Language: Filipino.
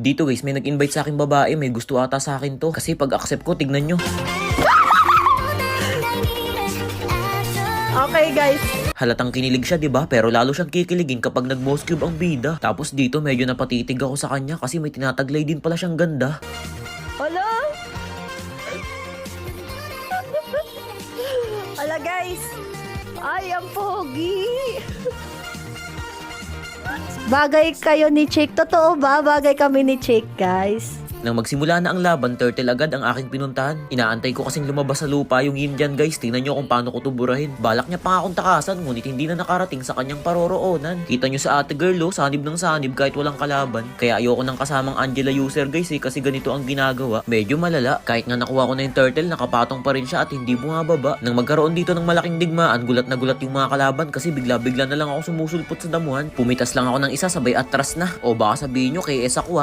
Dito guys, may nag-invite sa akin babae, may gusto ata sa akin to. Kasi pag accept ko, tignan nyo. Okay guys. Halatang kinilig siya, 'di ba? Pero lalo siyang kikiligin kapag nag-boss cube ang bida. Tapos dito medyo napatitig ako sa kanya kasi may tinataglay din pala siyang ganda. Hala? Hala guys. Ay, ang pogi. Bagay kayo ni Chick. Totoo ba? Bagay kami ni Chick, guys. Nang magsimula na ang laban, turtle agad ang aking pinuntahan. Inaantay ko kasing lumabas sa lupa yung yin dyan guys. Tingnan nyo kung paano ko to burahin. Balak niya pa nga akong takasan, ngunit hindi na nakarating sa kanyang paroroonan. Kita nyo sa ate girl sanib ng sanib kahit walang kalaban. Kaya ayoko nang kasamang Angela user guys kasi ganito ang ginagawa. Medyo malala. Kahit nga nakuha ko na yung turtle, nakapatong pa rin siya at hindi bumababa. Nang magkaroon dito ng malaking digmaan, gulat na gulat yung mga kalaban kasi bigla-bigla na lang ako sumusulpot sa damuhan. Pumitas lang ako ng isa sabay atras na. O baka sabihin nyo kay Esa ko